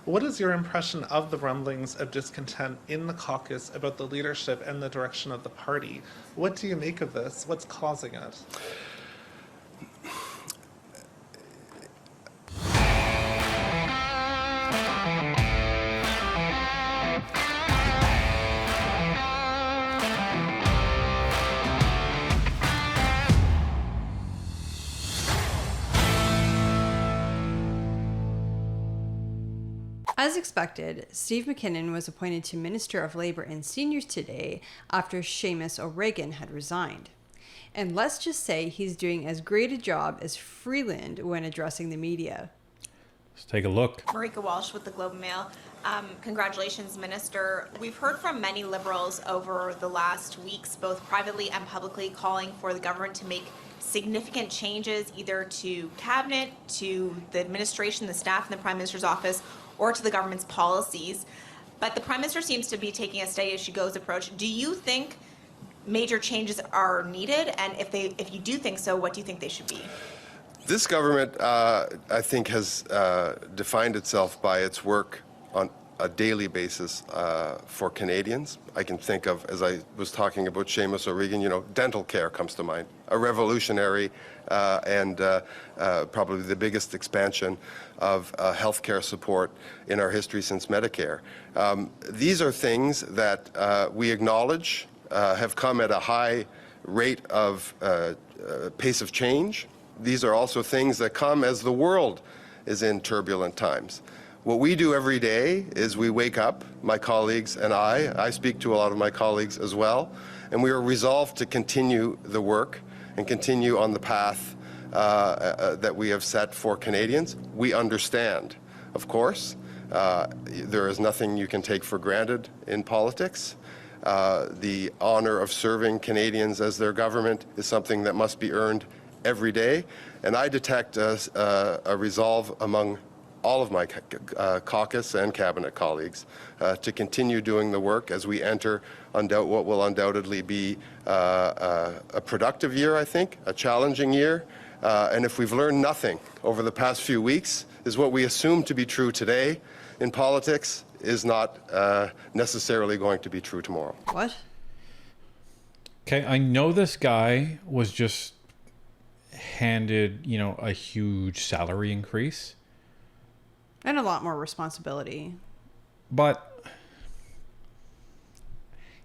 What is your impression of the rumblings of discontent in the caucus about the leadership and the direction of the party? What do you make of this? What's causing it? As expected, Steve Mackinnon was appointed to Minister of Labour and Seniors today after Seamus O'Regan had resigned. And let's just say he's doing as great a job as Freeland when addressing the media. Let's take a look. Marika Walsh with the Globe and Mail. Congratulations, Minister. We've heard from many Liberals over the last weeks, both privately and publicly, calling for the government to make significant changes either to cabinet, to the administration, the staff in the Prime Minister's office, or to the government's policies. But the Prime Minister seems to be taking a steady as she goes approach. Do you think major changes are needed? And if you do think so, what do you think they should be? This government, I think, has defined itself by its work on a daily basis for Canadians. I can think of, as I was talking about Seamus O'Regan, dental care comes to mind, a revolutionary and probably the biggest expansion of healthcare support in our history since Medicare. These are things that we acknowledge have come at a high rate of pace of change. These are also things that come as the world is in turbulent times. What we do every day is we wake up, my colleagues and I speak to a lot of my colleagues as well, and we are resolved to continue the work and continue on the path that we have set for Canadians. We understand, of course, there is nothing you can take for granted in politics. The honor of serving Canadians as their government is something that must be earned every day, and I detect a resolve among all of my caucus and cabinet colleagues to continue doing the work as we enter what will undoubtedly be a productive year, I think, a challenging year. And if we've learned nothing over the past few weeks, is what we assume to be true today in politics is not necessarily going to be true tomorrow. What? Okay, I know this guy was just handed, a huge salary increase. And a lot more responsibility. But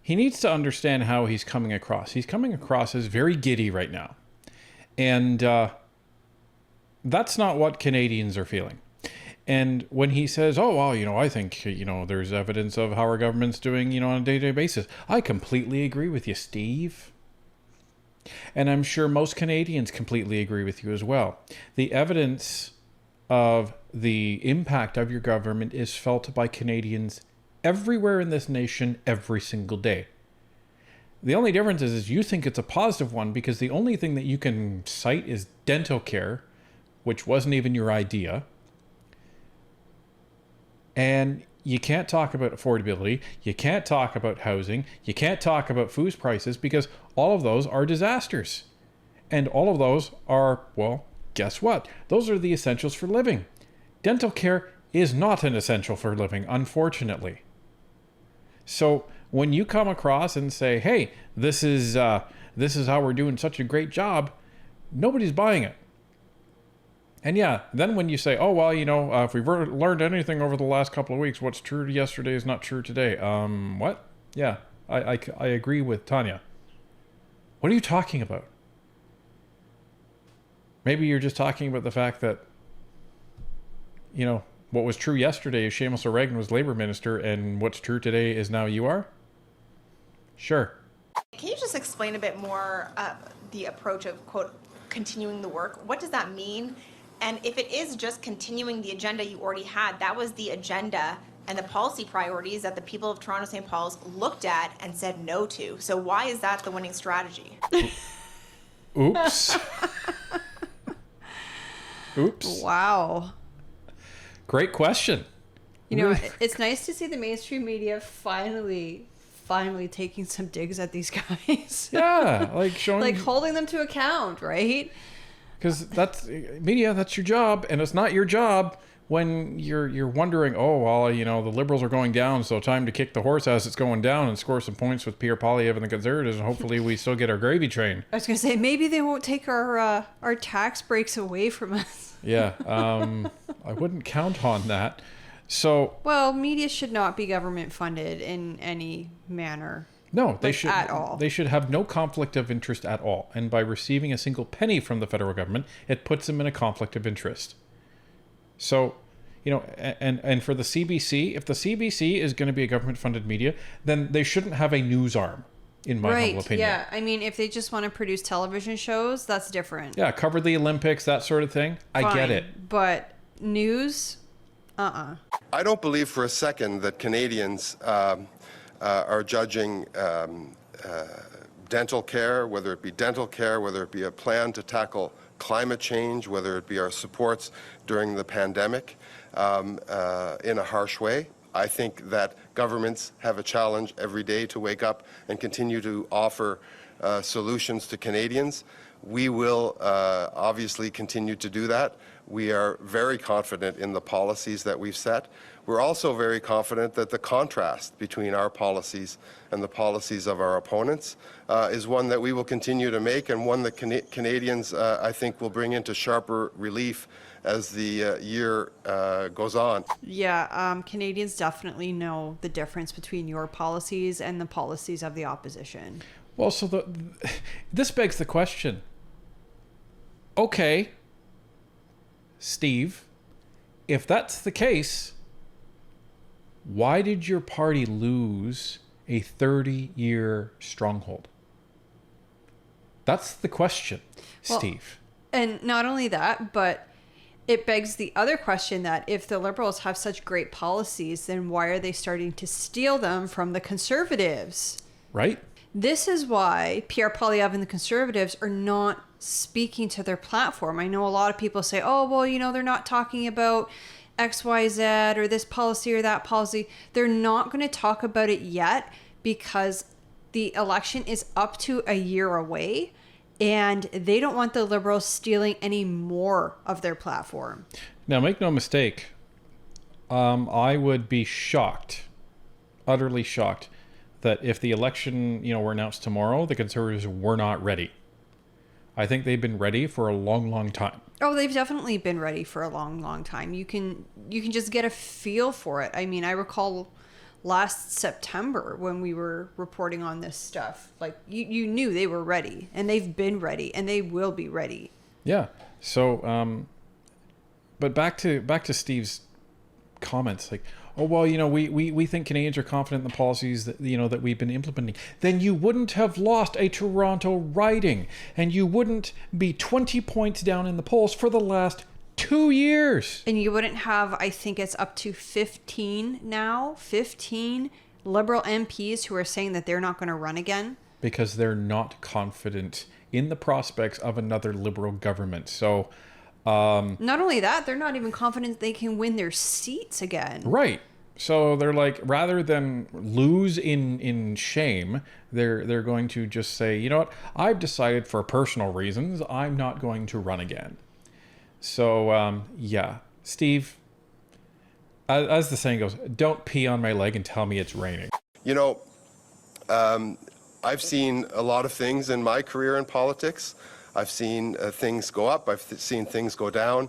he needs to understand how he's coming across. He's coming across as very giddy right now. And that's not what Canadians are feeling. And when he says, oh, well, I think, there's evidence of how our government's doing, on a day-to-day basis. I completely agree with you, Steve. And I'm sure most Canadians completely agree with you as well. The evidence of the impact of your government is felt by Canadians everywhere in this nation every single day. The only difference is you think it's a positive one because the only thing that you can cite is dental care, which wasn't even your idea. And you can't talk about affordability. You can't talk about housing. You can't talk about food prices because all of those are disasters. And all of those are, well, guess what? Those are the essentials for living. Dental care is not an essential for living, unfortunately. So when you come across and say, hey, this is how we're doing such a great job, nobody's buying it. And yeah, then when you say, oh, well, if we've learned anything over the last couple of weeks, what's true yesterday is not true today. What? Yeah, I agree with Tanya. What are you talking about? Maybe you're just talking about the fact that, what was true yesterday is Seamus O'Regan was Labour Minister, and what's true today is now you are? Sure. Can you just explain a bit more the approach of, quote, continuing the work? What does that mean? And if it is just continuing the agenda you already had, that was the agenda and the policy priorities that the people of Toronto St. Paul's looked at and said no to. So why is that the winning strategy? Oops. Oops. Wow. Great question. It's nice to see the mainstream media finally taking some digs at these guys. Yeah, like showing, holding them to account, right? Because that's media, that's your job, and it's not your job when you're wondering, oh, well, you know, the Liberals are going down, so time to kick the horse as it's going down and score some points with Pierre Poilievre and the Conservatives, and hopefully we still get our gravy train. I was going to say, maybe they won't take our tax breaks away from us. Yeah, I wouldn't count on that. So, well, media should not be government funded in any manner. No, they like, should at all. They should have no conflict of interest at all. And by receiving a single penny from the federal government, it puts them in a conflict of interest. So, you know, and for the CBC, if the CBC is going to be a government-funded media, then they shouldn't have a news arm, in my humble opinion. Yeah, I mean, if they just want to produce television shows, that's different. Yeah, cover the Olympics, that sort of thing. Fine, I get it. But news, I don't believe for a second that Canadians are judging dental care, whether it be dental care, whether it be a plan to tackle climate change, whether it be our supports during the pandemic, in a harsh way. I think that governments have a challenge every day to wake up and continue to offer solutions to Canadians. We will obviously continue to do that. We are very confident in the policies that we've set. We're also very confident that the contrast between our policies and the policies of our opponents is one that we will continue to make, and one that Canadians, I think, will bring into sharper relief as the year goes on. yeah, Canadians definitely know the difference between your policies and the policies of the opposition. Well, so this begs the question. Okay, Steve, if that's the case, why did your party lose a 30-year stronghold? That's the question, Steve. And not only that, but it begs the other question that if the Liberals have such great policies, then why are they starting to steal them from the Conservatives? Right? This is why Pierre Poilievre and the Conservatives are not speaking to their platform. I know a lot of people say, oh, well, you know, they're not talking about XYZ or this policy or that policy. They're not going to talk about it yet because the election is up to a year away and they don't want the Liberals stealing any more of their platform. Now, make no mistake, I would be shocked, utterly shocked, that if the election, you know, were announced tomorrow, the Conservatives were not ready. I think they've been ready for a long, long time. Oh, they've definitely been ready for a long, long time. You can just get a feel for it. I mean, I recall last September when we were reporting on this stuff, like you knew they were ready, and they've been ready, and they will be ready. Yeah. So, but back to Steve's comments, like, oh, well, you know, we think Canadians are confident in the policies that, you know, that we've been implementing. Then you wouldn't have lost a Toronto riding, and you wouldn't be 20 points down in the polls for the last 2 years. And you wouldn't have, I think it's up to 15 now, 15 Liberal MPs who are saying that they're not going to run again. Because they're not confident in the prospects of another Liberal government. So, not only that, they're not even confident they can win their seats again. right. So they're like, rather than lose in shame, they're going to just say, you know what, I've decided for personal reasons, I'm not going to run again. So, yeah, Steve, as the saying goes, don't pee on my leg and tell me it's raining. You know, I've seen a lot of things in my career in politics. I've seen things go up. I've seen things go down.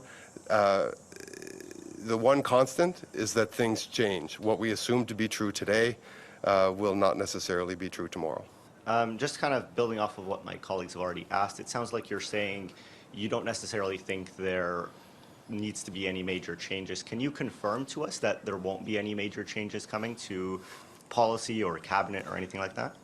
The one constant is that things change. What we assume to be true today will not necessarily be true tomorrow. Just kind of building off of what my colleagues have already asked, it sounds like you're saying you don't necessarily think there needs to be any major changes. Can you confirm to us that there won't be any major changes coming to policy or cabinet or anything like that?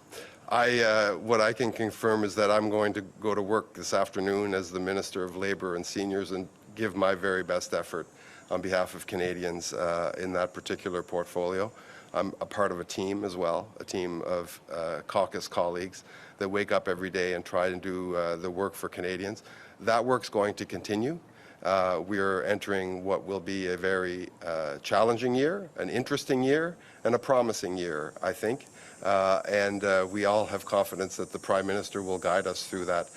What I can confirm is that I'm going to go to work this afternoon as the Minister of Labour and Seniors and give my very best effort on behalf of Canadians in that particular portfolio. I'm a part of a team as well, a team of caucus colleagues that wake up every day and try and do the work for Canadians. That work's going to continue. We are entering what will be a very challenging year, an interesting year, and a promising year, I think. And we all have confidence that the Prime Minister will guide us through that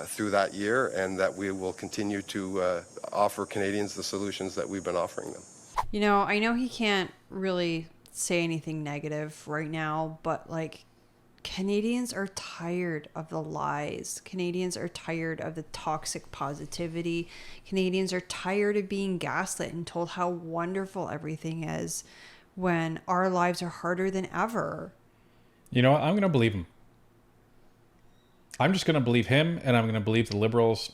through that year, and that we will continue to offer Canadians the solutions that we've been offering them. You know, I know he can't really say anything negative right now, but like, Canadians are tired of the lies. Canadians are tired of the toxic positivity. Canadians are tired of being gaslit and told how wonderful everything is when our lives are harder than ever. You know what? I'm going to believe him. I'm just going to believe him, and I'm going to believe the Liberals.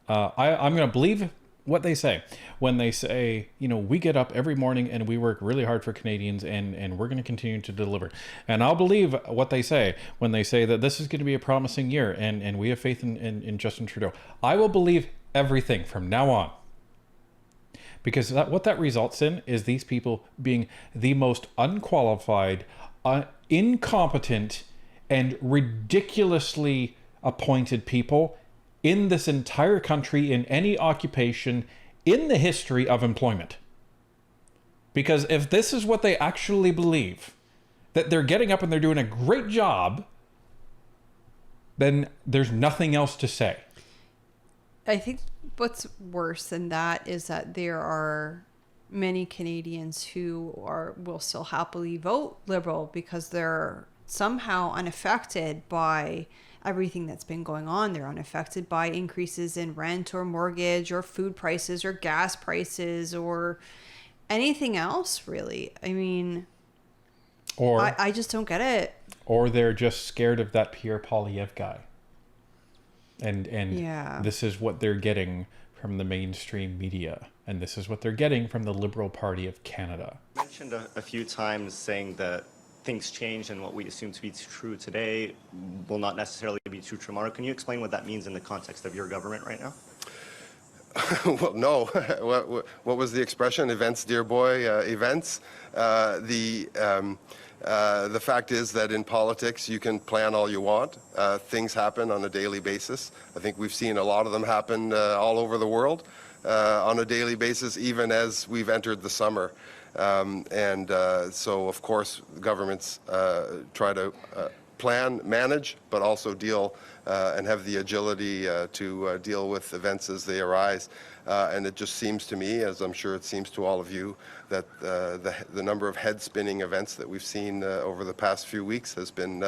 I'm going to believe what they say when they say, you know, we get up every morning and we work really hard for Canadians, and we're going to continue to deliver. And I'll believe what they say when they say that this is going to be a promising year, and we have faith in Justin Trudeau. I will believe everything from now on. Because what that results in is these people being the most unqualified, incompetent, and ridiculously appointed people in this entire country, in any occupation, in the history of employment. Because if this is what they actually believe, that they're getting up and they're doing a great job, then there's nothing else to say. I think what's worse than that is that there are many Canadians who will still happily vote Liberal because they're somehow unaffected by everything that's been going on. They're unaffected by increases in rent or mortgage or food prices or gas prices or anything else, really. I mean, or I just don't get it. Or they're just scared of that Pierre Poilievre guy. And yeah. This is what they're getting from the mainstream media. And this is what they're getting from the Liberal Party of Canada. You mentioned a few times saying that things change and what we assume to be true today will not necessarily be true tomorrow. Can you explain what that means in the context of your government right now? Well, no. What was the expression? Events, dear boy, events. The fact is that in politics, you can plan all you want. Things happen on a daily basis. I think we've seen a lot of them happen all over the world on a daily basis, even as we've entered the summer. So, of course, governments try to plan, manage, but also deal and have the agility to deal with events as they arise. And it just seems to me, as I'm sure it seems to all of you, that the number of head-spinning events that we've seen over the past few weeks has been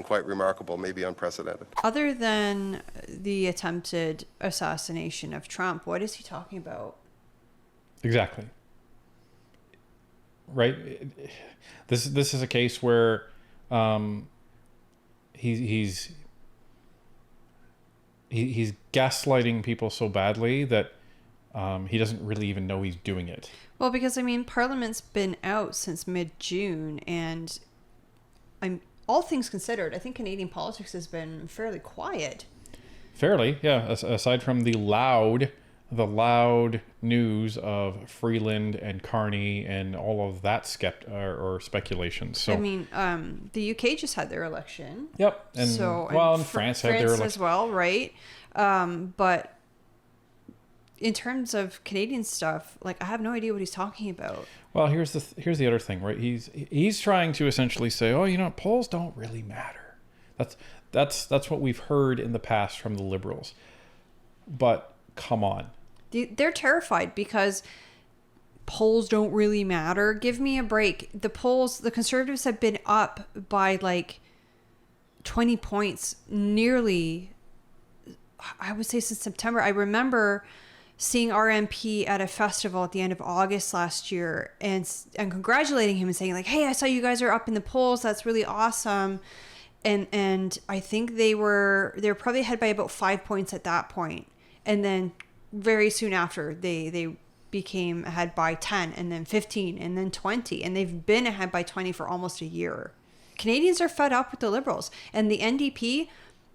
quite remarkable, maybe unprecedented. Other than the attempted assassination of Trump, what is he talking about? Exactly. Right? This is a case where he's gaslighting people so badly that he doesn't really even know he's doing it. Well, because, I mean, Parliament's been out since mid-June, and all things considered, I think Canadian politics has been fairly quiet. Fairly, yeah. Aside from the loud news of Freeland and Carney and all of that speculation. So I mean, the UK just had their election. Yep, and and France had their election as well, right? But in terms of Canadian stuff, like, I have no idea what he's talking about. Well, here's the other thing, right? He's trying to essentially say, oh, you know, polls don't really matter. That's what we've heard in the past from the Liberals. But come on. They're terrified because polls don't really matter. Give me a break. The Conservatives have been up by like 20 points nearly, I would say, since September. I remember seeing RMP at a festival at the end of August last year and congratulating him and saying, like, hey, I saw you guys are up in the polls. That's really awesome. And I think they were probably ahead by about 5 points at that point. And then very soon after, they became ahead by 10, and then 15, and then 20. And they've been ahead by 20 for almost a year. Canadians are fed up with the Liberals. And the NDP,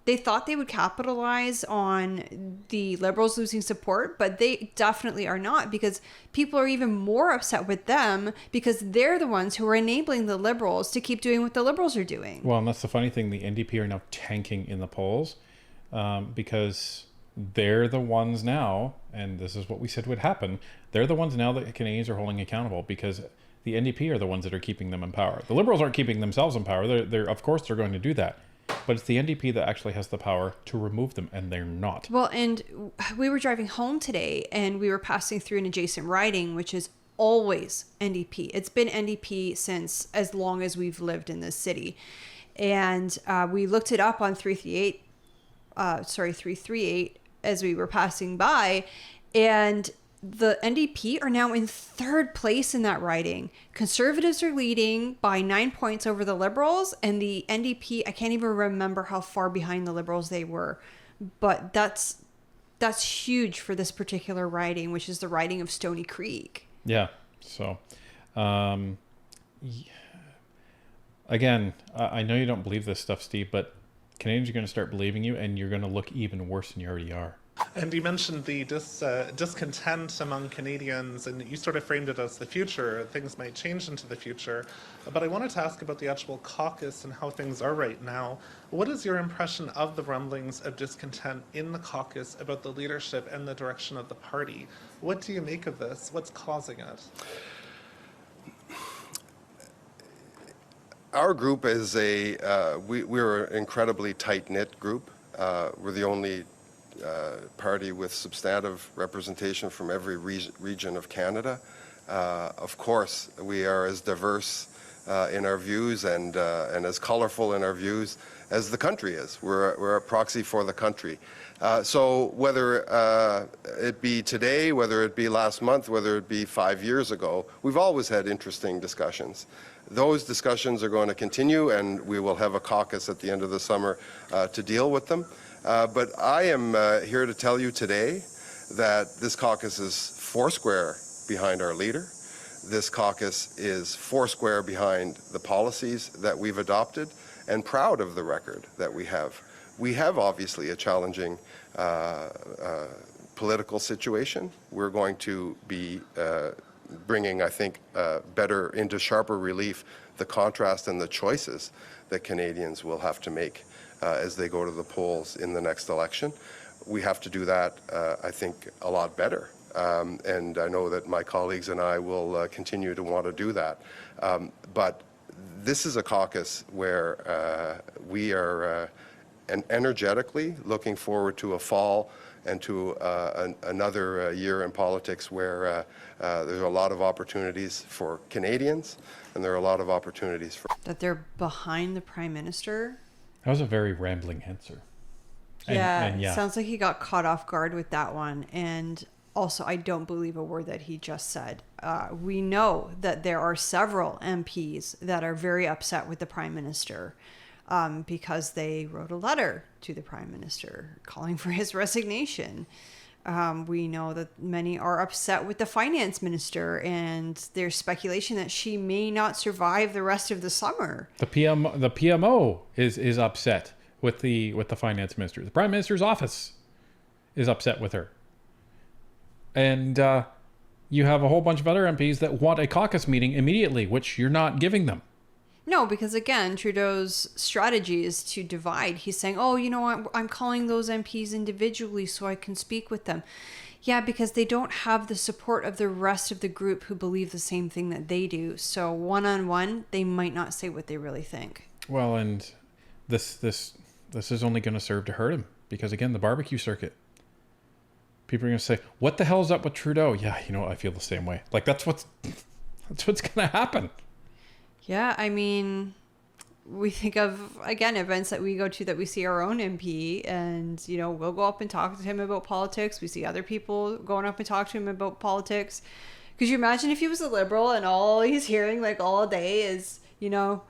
they thought they would capitalize on the Liberals losing support, but they definitely are not, because people are even more upset with them because they're the ones who are enabling the Liberals to keep doing what the Liberals are doing. Well, and that's the funny thing. The NDP are now tanking in the polls because they're the ones now, and this is what we said would happen, they're the ones now that Canadians are holding accountable, because the NDP are the ones that are keeping them in power. The Liberals aren't keeping themselves in power. They're of course they're going to do that. but it's the NDP that actually has the power to remove them, and they're not. Well, and we were driving home today, and we were passing through an adjacent riding, which is always NDP. It's been NDP since as long as we've lived in this city. And we looked it up on 338 as we were passing by, and the NDP are now in third place in that riding. Conservatives are leading by 9 points over the Liberals, and the NDP, I can't even remember how far behind the Liberals they were, but that's huge for this particular riding, which is the riding of Stony Creek. Yeah. So, again, I know you don't believe this stuff, Steve, but Canadians are going to start believing you, and you're going to look even worse than you already are. And you mentioned the discontent among Canadians, and you sort of framed it as the future. Things might change into the future. But I wanted to ask about the actual caucus and how things are right now. What is your impression of the rumblings of discontent in the caucus about the leadership and the direction of the party? What do you make of this? What's causing it? Our group is we're an incredibly tight-knit group. We're the only party with substantive representation from every region of Canada. Of course, we are as diverse in our views and as colorful in our views as the country is. We're a proxy for the country. So whether it be today, whether it be last month, whether it be 5 years ago, we've always had interesting discussions. Those discussions are going to continue, and we will have a caucus at the end of the summer to deal with them. But I am here to tell you today that this caucus is foursquare behind our leader. This caucus is foursquare behind the policies that we've adopted, and proud of the record that we have. We have obviously a challenging political situation. We're going to be bringing, I think, better into sharper relief the contrast and the choices that Canadians will have to make as they go to the polls in the next election. We have to do that, I think, a lot better. And I know that my colleagues and I will continue to want to do that. But this is a caucus where we are energetically looking forward to a fall and to another year in politics where there's a lot of opportunities for Canadians, and there are a lot of opportunities for... That they're behind the Prime Minister? That was a very rambling answer. And sounds like he got caught off guard with that one. And also, I don't believe a word that he just said. We know that there are several MPs that are very upset with the Prime Minister because they wrote a letter to the Prime Minister calling for his resignation. We know that many are upset with the Finance Minister, and there's speculation that she may not survive the rest of the summer. The PMO is upset with the Finance Minister. The Prime Minister's office is upset with her. And you have a whole bunch of other MPs that want a caucus meeting immediately, which you're not giving them. No, because again, Trudeau's strategy is to divide. He's saying, oh, you know, I'm calling those MPs individually so I can speak with them. Yeah, because they don't have the support of the rest of the group who believe the same thing that they do. So one-on-one, they might not say what they really think. Well, and this is only going to serve to hurt him. Because again, the barbecue circuit. People are going to say, what the hell's up with Trudeau? Yeah, you know what? I feel the same way. Like, that's what's going to happen. Yeah, I mean, we think of, again, events that we go to that we see our own MP, and, you know, we'll go up and talk to him about politics. We see other people going up and talk to him about politics. Could you imagine if he was a Liberal and all he's hearing, like, all day is, you know,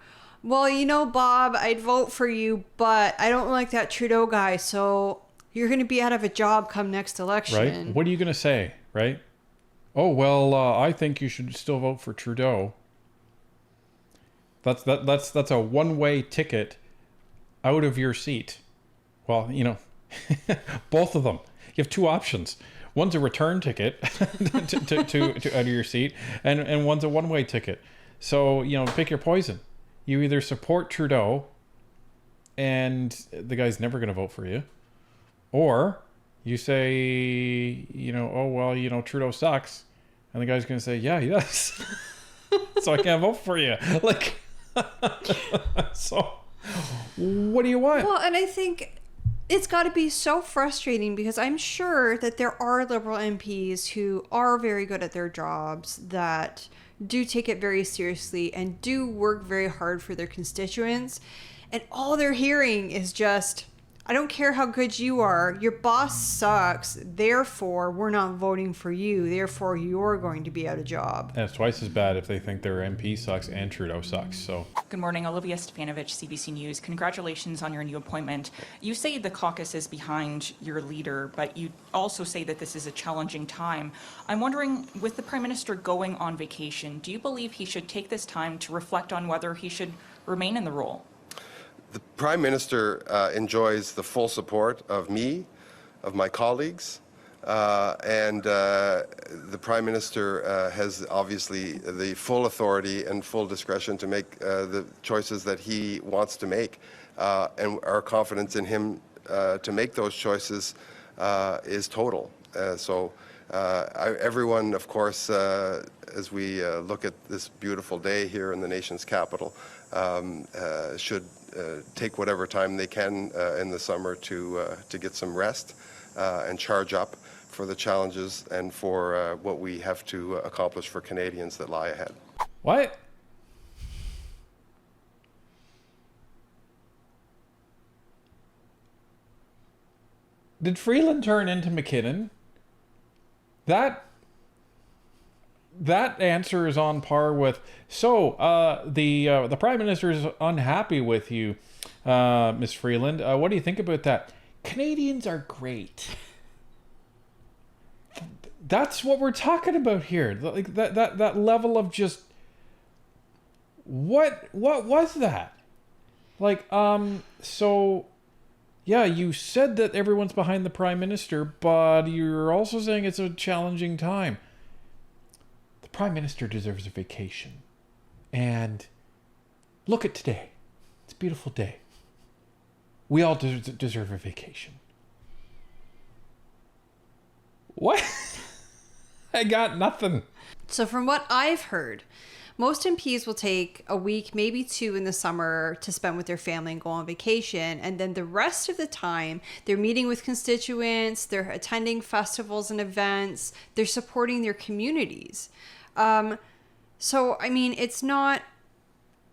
well, you know, Bob, I'd vote for you, but I don't like that Trudeau guy, so you're going to be out of a job come next election. Right? What are you going to say, right? Oh, well, I think you should still vote for Trudeau. That's a one-way ticket out of your seat. Well, you know, both of them. You have two options. One's a return ticket to out of your seat, and one's a one-way ticket. So, you know, pick your poison. You either support Trudeau, and the guy's never going to vote for you, or you say, you know, oh, well, you know, Trudeau sucks, and the guy's going to say, yeah, he does. So I can't vote for you. Like, so What do you want? Well, and I think it's got to be so frustrating because I'm sure that there are Liberal MPs who are very good at their jobs, that do take it very seriously and do work very hard for their constituents. And all they're hearing is just, I don't care how good you are, your boss sucks, therefore we're not voting for you, therefore you're going to be out of job. And it's twice as bad if they think their MP sucks and Trudeau sucks. So Good morning, Olivia Stefanovich, CBC News. Congratulations on your new appointment. You say the caucus is behind your leader, but you also say that this is a challenging time. I'm wondering, with the Prime Minister going on vacation, do you believe he should take this time to reflect on whether he should remain in the role? The Prime Minister enjoys the full support of me, of my colleagues, and the Prime Minister has obviously the full authority and full discretion to make the choices that he wants to make, and our confidence in him to make those choices is total. Everyone, of course, as we look at this beautiful day here in the nation's capital, should take whatever time they can in the summer to get some rest and charge up for the challenges and for what we have to accomplish for Canadians that lie ahead. what? Did Freeland turn into Mackinnon? That answer is on par with, the Prime Minister is unhappy with you, Miss Freeland. What do you think about that? Canadians are great. That's what we're talking about here. Like that level of just, what was that? Like, yeah, you said that everyone's behind the Prime Minister, but you're also saying it's a challenging time. The Prime Minister deserves a vacation. And look at today. It's a beautiful day. We all deserve a vacation. What? I got nothing. So from what I've heard, most MPs will take a week, maybe 2 in the summer to spend with their family and go on vacation. And then the rest of the time, they're meeting with constituents, they're attending festivals and events, they're supporting their communities. So, I mean, it's not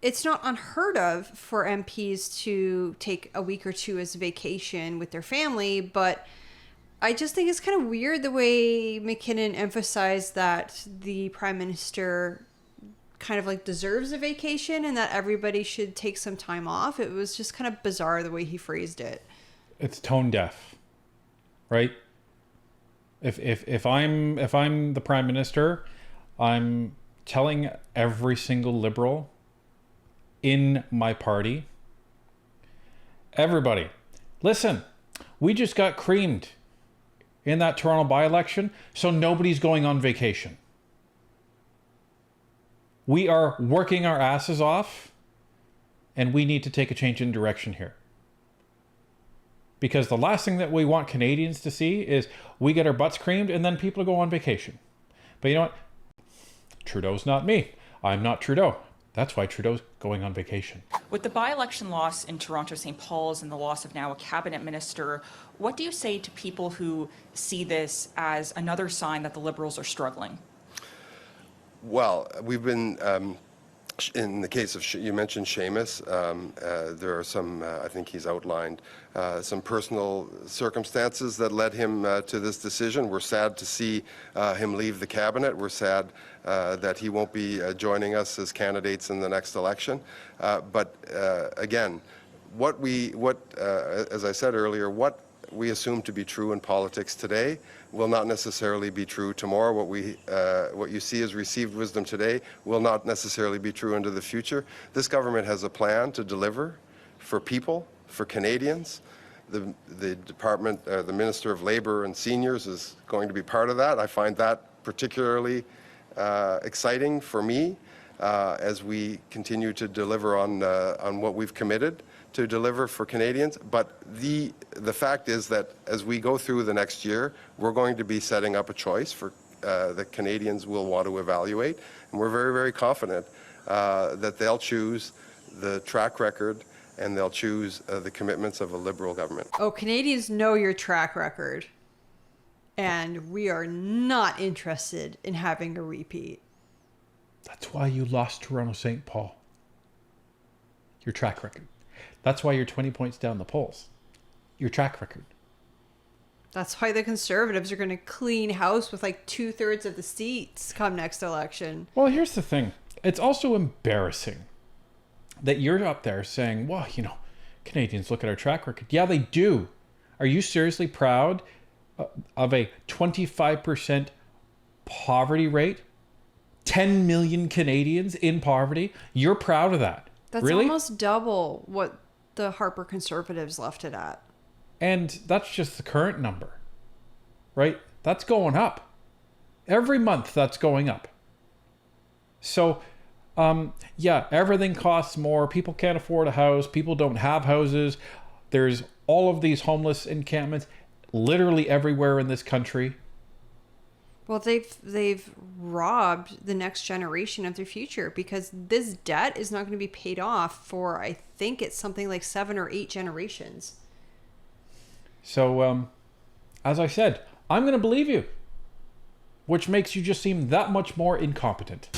unheard of for MPs to take a week or 2 as a vacation with their family, but I just think it's kind of weird the way Mackinnon emphasized that the Prime Minister kind of like deserves a vacation and that everybody should take some time off. It was just kind of bizarre the way he phrased it. It's tone deaf, right? If I'm the Prime Minister, I'm telling every single Liberal in my party, everybody, listen, we just got creamed in that Toronto by-election, so nobody's going on vacation. We are working our asses off, and we need to take a change in direction here. Because the last thing that we want Canadians to see is we get our butts creamed and then people go on vacation. But you know what? Trudeau's not me. I'm not Trudeau. That's why Trudeau's going on vacation. With the by-election loss in Toronto St. Paul's and the loss of now a cabinet minister, what do you say to people who see this as another sign that the Liberals are struggling? Well, we've been, in the case of, you mentioned Seamus, there are some, I think he's outlined, some personal circumstances that led him to this decision. We're sad to see him leave the cabinet. We're sad that he won't be joining us as candidates in the next election. But again, as I said earlier, what we assume to be true in politics today will not necessarily be true tomorrow. What you see as received wisdom today will not necessarily be true into the future. This government has a plan to deliver for people, for Canadians. The department, the Minister of Labour and Seniors is going to be part of that. I find that particularly exciting for me as we continue to deliver on what we've committed to deliver for Canadians. But the fact is that as we go through the next year, we're going to be setting up a choice for that Canadians will want to evaluate. And we're very, very confident that they'll choose the track record and they'll choose the commitments of a Liberal government. Oh, Canadians know your track record. And we are not interested in having a repeat. That's why you lost Toronto St. Paul. Your track record. That's why you're 20 points down the polls. Your track record. That's why the Conservatives are going to clean house with like 2/3 of the seats come next election. Well, here's the thing. It's also embarrassing that you're up there saying, well, you know, Canadians look at our track record. Yeah, they do. Are you seriously proud of a 25% poverty rate? 10 million Canadians in poverty? You're proud of that? That's really? almost double what the Harper Conservatives left it at. And that's just the current number, right? That's going up. Every month that's going up. So, yeah, everything costs more. People can't afford a house. People don't have houses. There's all of these homeless encampments literally everywhere in this country. Well, they've robbed the next generation of their future because this debt is not going to be paid off for, I think it's something like 7 or 8 generations. So, as I said, I'm going to believe you, which makes you just seem that much more incompetent.